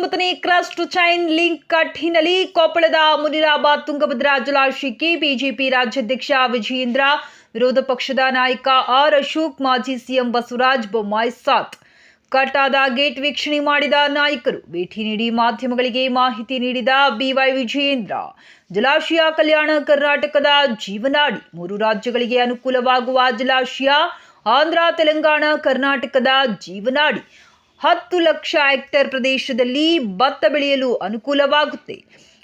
19ನೇ crust chain link cut ಹಿನ್ನೆಲೆ ಕೊಪ್ಪಳದ ಮುನಿರಾಬಾದ್ ತುಂಗಭದ್ರಾ ಜಲಾಶಯಕ್ಕೆ ಬಿಜೆಪಿ ರಾಜ್ಯಾಧ್ಯಕ್ಷ ವಿಜಯೇಂದ್ರ, ವಿರೋಧ ಪಕ್ಷದ ನಾಯಕ ಆರ್ ಅಶೋಕ್, ಮಾಜಿ ಸಿಎಂ ಬಸವರಾಜ ಬೊಮ್ಮಾಯಿ ಸಾಥ್. ಕಟ್ ಆದ ಗೇಟ್ ವೀಕ್ಷಣೆ ಮಾಡಿದ ನಾಯಕರು. ಭೇಟಿ ನೀಡಿ ಮಾಧ್ಯಮಗಳಿಗೆ ಮಾಹಿತಿ ನೀಡಿದ ಬಿವೈ ವಿಜಯೇಂದ್ರ, ಜಲಾಶಯ ಕಲ್ಯಾಣ ಕರ್ನಾಟಕದ ಜೀವನಾಡಿ. 3 ರಾಜ್ಯಗಳಿಗೆ ಅನುಕೂಲವಾಗುವ ಜಲಾಶಯ. ಆಂಧ್ರ, ತೆಲಂಗಾಣ, ಕರ್ನಾಟಕದ ಜೀವನಾಡಿ. 10 ಲಕ್ಷ ಹೆಕ್ಟೇರ್ ಪ್ರದೇಶದಲ್ಲಿ ಭತ್ತ ಬೆಳೆಯಲು ಅನುಕೂಲವಾಗುತ್ತೆ.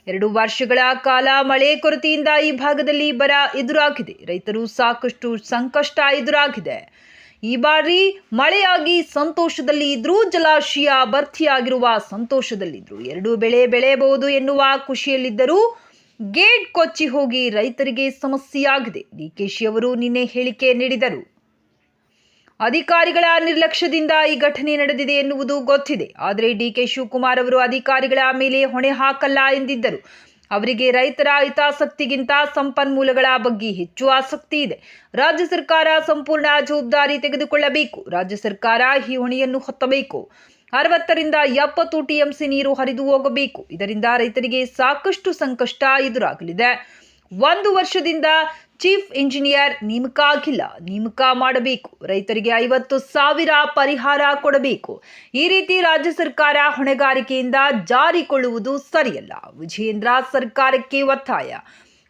2 ವರ್ಷಗಳ ಕಾಲ ಮಳೆ ಕೊರತೆಯಿಂದ ಈ ಭಾಗದಲ್ಲಿ ಬರ ಎದುರಾಗಿದೆ. ರೈತರು ಸಾಕಷ್ಟು ಸಂಕಷ್ಟ ಎದುರಾಗಿದೆ. ಈ ಬಾರಿ ಮಳೆಯಾಗಿ ಸಂತೋಷದಲ್ಲಿ ಇದ್ರು, ಜಲಾಶಯ ಭರ್ತಿಯಾಗಿರುವ ಸಂತೋಷದಲ್ಲಿದ್ರು. 2 ಬೆಳೆ ಬೆಳೆಯಬಹುದು ಎನ್ನುವ ಖುಷಿಯಲ್ಲಿದ್ದರು. ಗೇಟ್ ಕೊಚ್ಚಿ ಹೋಗಿ ರೈತರಿಗೆ ಸಮಸ್ಯೆಯಾಗಿದೆ. ಡಿಕೆಶಿ ಅವರು ನಿನ್ನೆ ಹೇಳಿಕೆ ನೀಡಿದರು. ಅಧಿಕಾರಿಗಳ ನಿರ್ಲಕ್ಷ್ಯದಿಂದ ಈ ಘಟನೆ ನಡೆದಿದೆ ಎನ್ನುವುದು ಗೊತ್ತಿದೆ. ಆದರೆ ಡಿಕೆ ಶಿವಕುಮಾರ್ ಅವರು ಅಧಿಕಾರಿಗಳ ಮೇಲೆ ಹೊಣೆ ಹಾಕಲ್ಲ ಎಂದಿದ್ದರು. ಅವರಿಗೆ ರೈತರ ಹಿತಾಸಕ್ತಿಗಿಂತ ಸಂಪನ್ಮೂಲಗಳ ಬಗ್ಗೆ ಹೆಚ್ಚು ಆಸಕ್ತಿ ಇದೆ. ರಾಜ್ಯ ಸರ್ಕಾರ ಸಂಪೂರ್ಣ ಜವಾಬ್ದಾರಿ ತೆಗೆದುಕೊಳ್ಳಬೇಕು. ರಾಜ್ಯ ಸರ್ಕಾರ ಈ ಹೊಣೆಯನ್ನು ಹೊತ್ತಬೇಕು. 60 ರಿಂದ 70 ಟಿಎಂಸಿ ನೀರು ಹರಿದು ಹೋಗಬೇಕು. ಇದರಿಂದ ರೈತರಿಗೆ ಸಾಕಷ್ಟು ಸಂಕಷ್ಟ ಎದುರಾಗಲಿದೆ. 1 ವರ್ಷದಿಂದ ಚೀಫ್ ಇಂಜಿನಿಯರ್ ನೇಮಕ ಆಗಿಲ್ಲ. ನೇಮಕ ಮಾಡಬೇಕು. ರೈತರಿಗೆ 50,000 ಪರಿಹಾರ ಕೊಡಬೇಕು. ಈ ರೀತಿ ರಾಜ್ಯ ಸರ್ಕಾರ ಹೊಣೆಗಾರಿಕೆಯಿಂದ ಜಾರಿಕೊಳ್ಳುವುದು ಸರಿಯಲ್ಲ. ವಿಜಯೇಂದ್ರ ಸರ್ಕಾರಕ್ಕೆ ಒತ್ತಾಯ.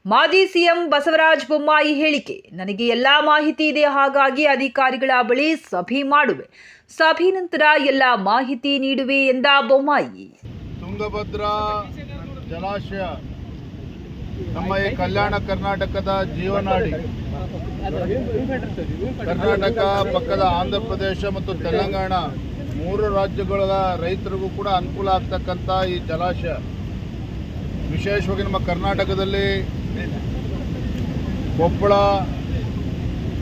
ಮಾಜಿ ಸಿಎಂ ಬಸವರಾಜ ಬೊಮ್ಮಾಯಿ ಹೇಳಿಕೆ, ನನಗೆ ಎಲ್ಲಾ ಮಾಹಿತಿ ಇದೆ, ಹಾಗಾಗಿ ಅಧಿಕಾರಿಗಳ ಬಳಿ ಸಭೆ ಮಾಡುವೆ. ಸಭೆ ನಂತರ ಎಲ್ಲ ಮಾಹಿತಿ ನೀಡುವೆ ಎಂದ ಬೊಮ್ಮಾಯಿ. ತುಂಗಭದ್ರಾ ಜಲಾಶಯ ನಮ್ಮ ಈ ಕಲ್ಯಾಣ ಕರ್ನಾಟಕದ ಜೀವನಾಡಿ. ಕರ್ನಾಟಕ ಪಕ್ಕದ ಆಂಧ್ರ ಪ್ರದೇಶ ಮತ್ತು ತೆಲಂಗಾಣ 3 ರಾಜ್ಯಗಳ ರೈತರಿಗೂ ಕೂಡ ಅನುಕೂಲ ಆಗ್ತಕ್ಕಂಥ ಈ ಜಲಾಶಯ, ವಿಶೇಷವಾಗಿ ನಮ್ಮ ಕರ್ನಾಟಕದಲ್ಲಿ ಕೊಪ್ಪಳ,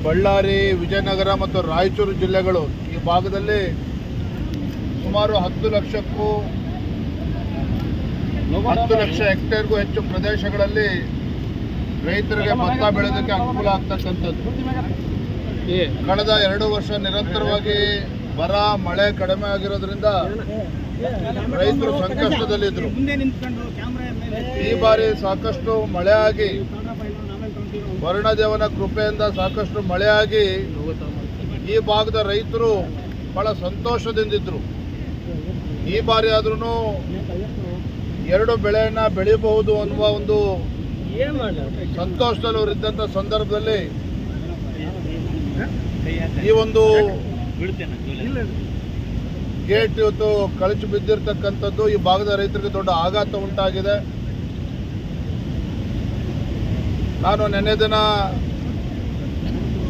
ಬಳ್ಳಾರಿ, ವಿಜಯನಗರ ಮತ್ತು ರಾಯಚೂರು ಜಿಲ್ಲೆಗಳು, ಈ ಭಾಗದಲ್ಲಿ ಸುಮಾರು 10 ಲಕ್ಷ ಹೆಕ್ಟೇರ್ಗೂ ಹೆಚ್ಚು ಪ್ರದೇಶಗಳಲ್ಲಿ ರೈತರಿಗೆ ಭತ್ತ ಬೆಳೆಯೋದಕ್ಕೆ ಅನುಕೂಲ ಆಗ್ತಕ್ಕಂಥದ್ದು. ಕಳೆದ 2 ವರ್ಷ ನಿರಂತರವಾಗಿ ಬರ, ಮಳೆ ಕಡಿಮೆ ಆಗಿರೋದ್ರಿಂದ ರೈತರು ಸಂಕಷ್ಟದಲ್ಲಿದ್ದರು. ಈ ಬಾರಿ ಸಾಕಷ್ಟು ಮಳೆ ಆಗಿ, ವರುಣದೇವನ ಕೃಪೆಯಿಂದ ಸಾಕಷ್ಟು ಮಳೆ ಆಗಿ ಈ ಭಾಗದ ರೈತರು ಬಹಳ ಸಂತೋಷದಿಂದಿದ್ರು. ಈ ಬಾರಿ ಆದ್ರೂ 2 ಬೆಳೆಯನ್ನು ಬೆಳೆಯಬಹುದು ಅನ್ನುವ ಒಂದು ಸಂತೋಷದಲ್ಲಿ ಅವರಿದ್ದಂಥ ಸಂದರ್ಭದಲ್ಲಿ ಈ ಒಂದು ಗೇಟ್ ಇವತ್ತು ಕಳಚಿ ಬಿದ್ದಿರ್ತಕ್ಕಂಥದ್ದು ಈ ಭಾಗದ ರೈತರಿಗೆ ದೊಡ್ಡ ಆಘಾತ ಉಂಟಾಗಿದೆ. ನಾನು ನೆನ್ನೆ ದಿನ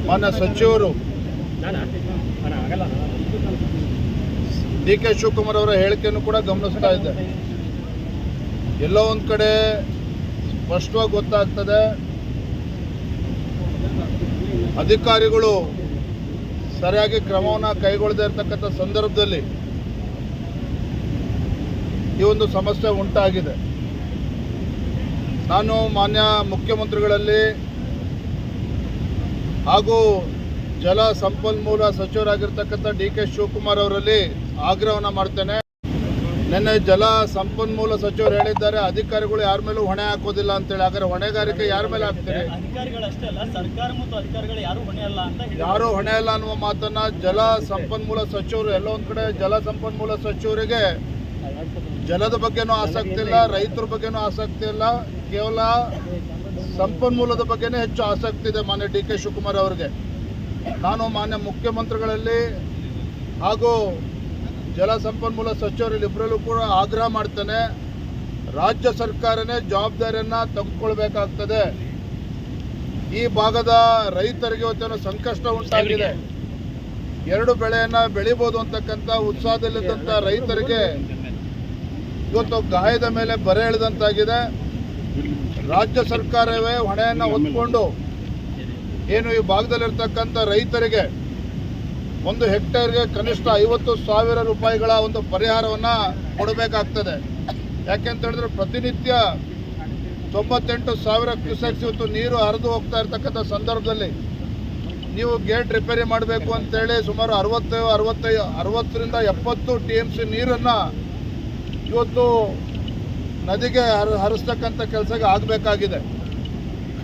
ಮಾನ್ಯ ಸಚಿವರು ಡಿಕೆ ಶಿವಕುಮಾರ್ ಅವರ ಹೇಳಿಕೆಯನ್ನು ಕೂಡ ಗಮನಿಸ್ತಾ ಇದ್ದೆ. ಎಲ್ಲೋ ಒಂದು ಕಡೆ ಸ್ಪಷ್ಟವಾಗಿ ಗೊತ್ತಾಗ್ತದೆ, ಅಧಿಕಾರಿಗಳು ಸರಿಯಾಗಿ ಕ್ರಮವನ್ನು ಕೈಗೊಳ್ಳದೇ ಇರತಕ್ಕಂಥ ಸಂದರ್ಭದಲ್ಲಿ ಈ ಒಂದು ಸಮಸ್ಯೆ ಉಂಟಾಗಿದೆ. ನಾನು ಮಾನ್ಯ ಮುಖ್ಯಮಂತ್ರಿಗಳಲ್ಲಿ ಹಾಗೂ ಜಲ ಸಂಪನ್ಮೂಲ ಸಚಿವರಾಗಿರ್ತಕ್ಕಂಥ ಡಿಕೆ ಶಿವಕುಮಾರ್ ಅವರಲ್ಲಿ ಆಗ್ರಹವನ್ನು ಮಾಡ್ತೇನೆ. ನಿನ್ನೆ ಜಲ ಸಂಪನ್ಮೂಲ ಸಚಿವರು ಹೇಳಿದ್ದಾರೆ, ಅಧಿಕಾರಿಗಳು ಯಾರ ಮೇಲೂ ಹೊಣೆ ಹಾಕೋದಿಲ್ಲ ಅಂತೇಳಿ. ಹಾಗಾದ್ರೆ ಹೊಣೆಗಾರಿಕೆ ಯಾರ ಮೇಲೆ ಹಾಕ್ತಾರೆ? ಯಾರು ಹೊಣೆ ಅಲ್ಲ ಅನ್ನುವ ಮಾತನ್ನ ಜಲ ಸಂಪನ್ಮೂಲ ಸಚಿವರು, ಎಲ್ಲೋ ಒಂದ್ ಕಡೆ ಜಲ ಸಂಪನ್ಮೂಲ ಸಚಿವರಿಗೆ ಜಲದ ಬಗ್ಗೆನೂ ಆಸಕ್ತಿ ಇಲ್ಲ, ರೈತರ ಬಗ್ಗೆನೂ ಆಸಕ್ತಿ ಇಲ್ಲ, ಕೇವಲ ಸಂಪನ್ಮೂಲದ ಬಗ್ಗೆನೇ ಹೆಚ್ಚು ಆಸಕ್ತಿ ಇದೆ ಮಾನ್ಯ ಡಿಕೆ ಶಿವಕುಮಾರ್ ಅವರಿಗೆ. ನಾನು ಮಾನ್ಯ ಮುಖ್ಯಮಂತ್ರಿಗಳಲ್ಲಿ ಹಾಗೂ ಜಲ ಸಂಪನ್ಮೂಲ ಸಚಿವರಲ್ಲಿ ಇಬ್ಬರಲ್ಲೂ ಕೂಡ ಆಗ್ರಹ ಮಾಡ್ತೇನೆ, ರಾಜ್ಯ ಸರ್ಕಾರನೇ ಜವಾಬ್ದಾರಿಯನ್ನು ತೆಗೆದುಕೊಳ್ಬೇಕಾಗ್ತದೆ. ಈ ಭಾಗದ ರೈತರಿಗೆ ಇವತ್ತೇನೋ ಸಂಕಷ್ಟ ಉಂಟಾಗಿದೆ. 2 ಬೆಳೆಯನ್ನು ಬೆಳಿಬೋದು ಅಂತಕ್ಕಂಥ ಉತ್ಸಾಹದಲ್ಲಿದ್ದಂಥ ರೈತರಿಗೆ ಇವತ್ತು ಗಾಯದ ಮೇಲೆ ಬರೆ ಎಳೆದಂತಾಗಿದೆ. ರಾಜ್ಯ ಸರ್ಕಾರವೇ ಹೊಣೆಯನ್ನು ಹೊತ್ಕೊಂಡು ಏನು ಈ ಭಾಗದಲ್ಲಿರ್ತಕ್ಕಂಥ ರೈತರಿಗೆ 1 ಹೆಕ್ಟೇರ್ಗೆ ಕನಿಷ್ಠ 50,000 ರೂಪಾಯಿಗಳ ಒಂದು ಪರಿಹಾರವನ್ನು ಕೊಡಬೇಕಾಗ್ತದೆ. ಯಾಕೆಂತ ಹೇಳಿದ್ರೆ ಪ್ರತಿನಿತ್ಯ 98,000 ಕ್ಯೂಸೆಕ್ಸ್ ಇವತ್ತು ನೀರು ಹರಿದು ಹೋಗ್ತಾ ಇರ್ತಕ್ಕಂಥ ಸಂದರ್ಭದಲ್ಲಿ ನೀವು ಗೇಟ್ ರಿಪೇರಿ ಮಾಡಬೇಕು ಅಂತೇಳಿ ಸುಮಾರು 60 ರಿಂದ 70 TMC ನೀರನ್ನು ಇವತ್ತು ನದಿಗೆ ಹರಿಸ್ತಕ್ಕಂಥ ಕೆಲಸ ಆಗಬೇಕಾಗಿದೆ.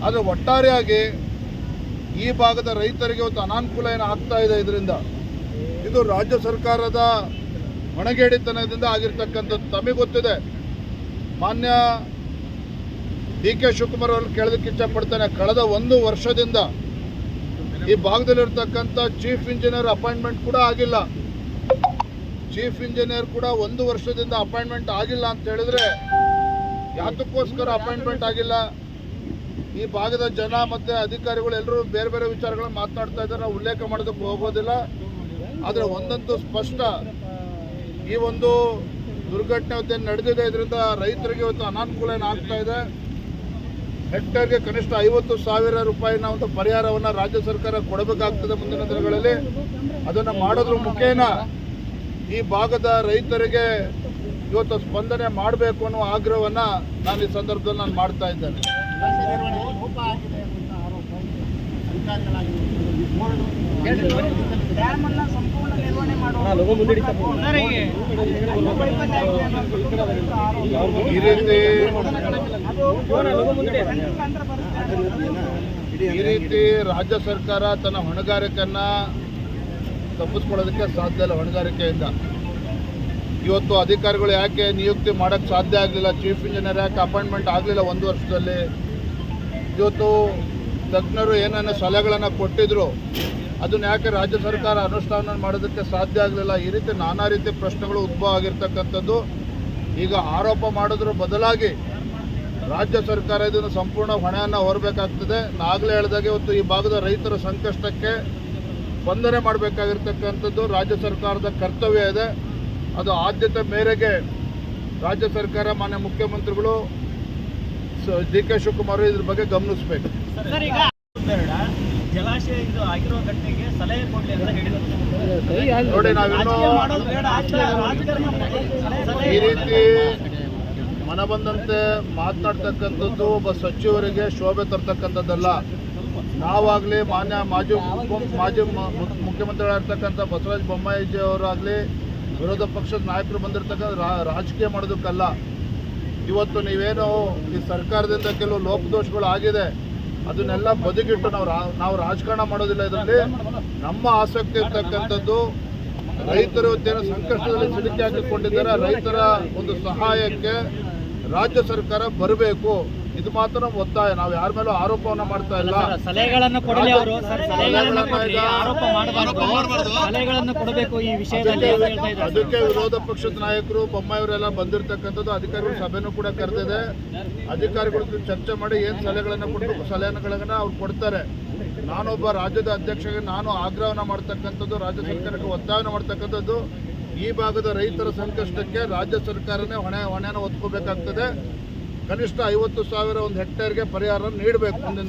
ಆದರೆ ಒಟ್ಟಾರೆಯಾಗಿ ಈ ಭಾಗದ ರೈತರಿಗೆ ಇವತ್ತು ಅನಾನುಕೂಲ ಏನು ಆಗ್ತಾ ಇದೆ. ಇದರಿಂದ ಇದು ರಾಜ್ಯ ಸರ್ಕಾರದ ಹೊಣೆಗೇಡಿತನದಿಂದ ಆಗಿರ್ತಕ್ಕಂಥದ್ದು. ತಮಗೆ ಗೊತ್ತಿದೆ, ಮಾನ್ಯ ಡಿ ಕೆ ಶಿವಕುಮಾರ್ ಅವರು ಕೇಳೋದಕ್ಕೆ ಇಚ್ಛಪಡ್ತೇನೆ. ಕಳೆದ 1 ವರ್ಷದಿಂದ ಈ ಭಾಗದಲ್ಲಿರ್ತಕ್ಕಂಥ ಚೀಫ್ ಇಂಜಿನಿಯರ್ ಅಪಾಯಿಂಟ್ಮೆಂಟ್ ಕೂಡ ಆಗಿಲ್ಲ. ಚೀಫ್ ಇಂಜಿನಿಯರ್ ಕೂಡ 1 ವರ್ಷದಿಂದ ಅಪಾಯಿಂಟ್ಮೆಂಟ್ ಆಗಿಲ್ಲ ಅಂತ ಹೇಳಿದ್ರೆ ಯಾತಕ್ಕೋಸ್ಕರ ಅಪಾಯಿಂಟ್ಮೆಂಟ್ ಆಗಿಲ್ಲ? ಈ ಭಾಗದ ಜನ ಮತ್ತು ಅಧಿಕಾರಿಗಳು ಎಲ್ಲರೂ ಬೇರೆ ಬೇರೆ ವಿಚಾರಗಳನ್ನು ಮಾತನಾಡ್ತಾ ಇದ್ದಾರೆ. ನಾವು ಉಲ್ಲೇಖ ಮಾಡೋದಕ್ಕೆ ಹೋಗೋದಿಲ್ಲ. ಆದರೆ ಒಂದಂತೂ ಸ್ಪಷ್ಟ, ಈ ಒಂದು ದುರ್ಘಟನೆ ಇವತ್ತೇನು ನಡೆದಿದೆ ಇದರಿಂದ ರೈತರಿಗೆ ಇವತ್ತು ಅನಾನುಕೂಲ ಏನಾಗ್ತಾ ಇದೆ. ಹೆಕ್ಟರ್ಗೆ ಕನಿಷ್ಠ 50,000 ರೂಪಾಯಿನ ಒಂದು ಪರಿಹಾರವನ್ನು ರಾಜ್ಯ ಸರ್ಕಾರ ಕೊಡಬೇಕಾಗ್ತದೆ ಮುಂದಿನ ದಿನಗಳಲ್ಲಿ. ಅದನ್ನು ಮಾಡೋದ್ರ ಮುಖೇನ ಈ ಭಾಗದ ರೈತರಿಗೆ ಇವತ್ತು ಸ್ಪಂದನೆ ಮಾಡಬೇಕು ಅನ್ನೋ ಆಗ್ರಹವನ್ನು ನಾನು ಈ ಸಂದರ್ಭದಲ್ಲಿ ನಾನು ಮಾಡ್ತಾ ಇದ್ದೇನೆ. ಈ ರೀತಿ ರಾಜ್ಯ ಸರ್ಕಾರ ತನ್ನ ಹೊಣೆಗಾರಿಕೆಯನ್ನ ತಪ್ಪಿಸ್ಕೊಳ್ಳೋದಕ್ಕೆ ಸಾಧ್ಯ ಇಲ್ಲ. ಹೊಣೆಗಾರಿಕೆಯಿಂದ ಇವತ್ತು ಅಧಿಕಾರಿಗಳು ಯಾಕೆ ನಿಯುಕ್ತಿ ಮಾಡೋಕ್ಕೆ ಸಾಧ್ಯ ಆಗಲಿಲ್ಲ? ಚೀಫ್ ಇಂಜಿನಿಯರ್ ಯಾಕೆ ಅಪಾಯಿಂಟ್ಮೆಂಟ್ ಆಗಲಿಲ್ಲ 1 ವರ್ಷದಲ್ಲಿ? ಇವತ್ತು ತಜ್ಞರು ಏನೇನು ಸಲಹೆಗಳನ್ನು ಕೊಟ್ಟಿದ್ರು ಅದನ್ನು ಯಾಕೆ ರಾಜ್ಯ ಸರ್ಕಾರ ಅನುಷ್ಠಾನ ಮಾಡೋದಕ್ಕೆ ಸಾಧ್ಯ ಆಗಲಿಲ್ಲ? ಈ ರೀತಿ ನಾನಾ ರೀತಿ ಪ್ರಶ್ನೆಗಳು ಉದ್ಭವ ಆಗಿರ್ತಕ್ಕಂಥದ್ದು. ಈಗ ಆರೋಪ ಮಾಡೋದ್ರ ಬದಲಾಗಿ ರಾಜ್ಯ ಸರ್ಕಾರ ಇದನ್ನು ಸಂಪೂರ್ಣ ಹೊಣೆಯನ್ನು ಹೊರಬೇಕಾಗ್ತದೆ. ನಾಗಲೇ ಹೇಳಿದಾಗೆ ಇವತ್ತು ಈ ಭಾಗದ ರೈತರ ಸಂಕಷ್ಟಕ್ಕೆ ಸ್ಪಂದನೆ ಮಾಡಬೇಕಾಗಿರ್ತಕ್ಕಂಥದ್ದು ರಾಜ್ಯ ಸರ್ಕಾರದ ಕರ್ತವ್ಯ ಇದೆ. ಅದು ಆದ್ಯತೆ ಮೇರೆಗೆ ರಾಜ್ಯ ಸರ್ಕಾರ ಮಾನ್ಯ ಮುಖ್ಯಮಂತ್ರಿಗಳು ಡಿ ಕೆ ಶಿವಕುಮಾರ್ ಇದ್ರ ಬಗ್ಗೆ ಗಮನಿಸಬೇಕು. ಜಲಾಶಯ ಇದು ಆಗಿರೋ ಘಟನೆಗೆ ಸಲಹೆ ಕೊಡಲಿ ಅಂತ ಹೇಳಿದ್ರು. ನೋಡಿ, ನಾವಿನ್ನೂ ಈ ರೀತಿ ಮನಬಂದಂತೆ ಮಾತನಾಡ್ತಕ್ಕಂಥದ್ದು ಒಬ್ಬ ಸಚಿವರಿಗೆ ಶೋಭೆ ತರ್ತಕ್ಕಂಥದ್ದಲ್ಲ. ನಾವಾಗಲಿ ಮಾನ್ಯ ಮಾಜಿ ಮುಖ್ಯಮಂತ್ರಿಗಳಿರ್ತಕ್ಕಂಥ ಬಸವರಾಜ ಬೊಮ್ಮಾಯಿಜಿ ಅವರಾಗಲಿ ವಿರೋಧ ಪಕ್ಷದ ನಾಯಕರು ಬಂದಿರತಕ್ಕಂಥ ರಾಜಕೀಯ ಮಾಡೋದಕ್ಕಲ್ಲ. ಇವತ್ತು ನೀವೇನು ಈ ಸರ್ಕಾರದಿಂದ ಕೆಲವು ಲೋಪದೋಷಗಳು ಆಗಿದೆ ಅದನ್ನೆಲ್ಲ ಬದಿಗಿಟ್ಟು ನಾವು ರಾಜಕಾರಣ ಮಾಡೋದಿಲ್ಲ. ಇದರಲ್ಲಿ ನಮ್ಮ ಆಸಕ್ತಿ ಇರ್ತಕ್ಕಂಥದ್ದು ರೈತರು ಇವತ್ತೇನು ಸಂಕಷ್ಟದಲ್ಲಿ ಸಿಲುಕಿ ಹಾಕಿಕೊಂಡಿದ್ದಾರೆ. ರೈತರ ಒಂದು ಸಹಾಯಕ್ಕೆ ರಾಜ್ಯ ಸರ್ಕಾರ ಬರಬೇಕು. ಇದು ಮಾತ್ರ ನಮ್ಮ ಒತ್ತಾಯ. ನಾವು ಯಾರ ಮೇಲೂ ಆರೋಪವನ್ನು ಮಾಡ್ತಾ ಇಲ್ಲ. ಸಲಹೆಗಳನ್ನು ಕೊಡಲಿ ಅವರು, ಆರೋಪ ಮಾಡಬಾರದು, ಸಲಹೆಗಳನ್ನು ಕೊಡಬೇಕು ಈ ವಿಷಯದಲ್ಲಿ. ಅದಕ್ಕೆ ವಿರೋಧ ಪಕ್ಷದ ನಾಯಕರು ಬೊಮ್ಮಾಯಿಯವರೆಲ್ಲ ಬಂದಿರತಕ್ಕಂಥದ್ದು. ಅಧಿಕಾರಿಗಳು ಸಭೆನೂ ಕೂಡ ಕರೆದಿದೆ. ಅಧಿಕಾರಿಗಳು ಚರ್ಚೆ ಮಾಡಿ ಏನು ಸಲಹೆಗಳನ್ನು ಕೊಡಬೇಕು ಸಲಹೆಗಳನ್ನು ಅವ್ರು ಕೊಡ್ತಾರೆ. ನಾನೊಬ್ಬ ರಾಜ್ಯದ ಅಧ್ಯಕ್ಷಗೆ ನಾನು ಆಗ್ರಹವನ್ನು ಮಾಡ್ತಕ್ಕಂಥದ್ದು, ರಾಜ್ಯ ಸರ್ಕಾರಕ್ಕೆ ಒತ್ತಾಯವನ್ನು ಮಾಡ್ತಕ್ಕಂಥದ್ದು, ಈ ಭಾಗದ ರೈತರ ಸಂಕಷ್ಟಕ್ಕೆ ರಾಜ್ಯ ಸರ್ಕಾರನೇ ಹೊಣೆಯನ್ನು ಹೊತ್ಕೋಬೇಕಾಗ್ತದೆ. ಕನಿಷ್ಠ 50,000 ಒಂದು ಹೆಕ್ಟೇರ್ಗೆ ಪರಿಹಾರ ನೀಡಬೇಕು ಮುಂದಿನ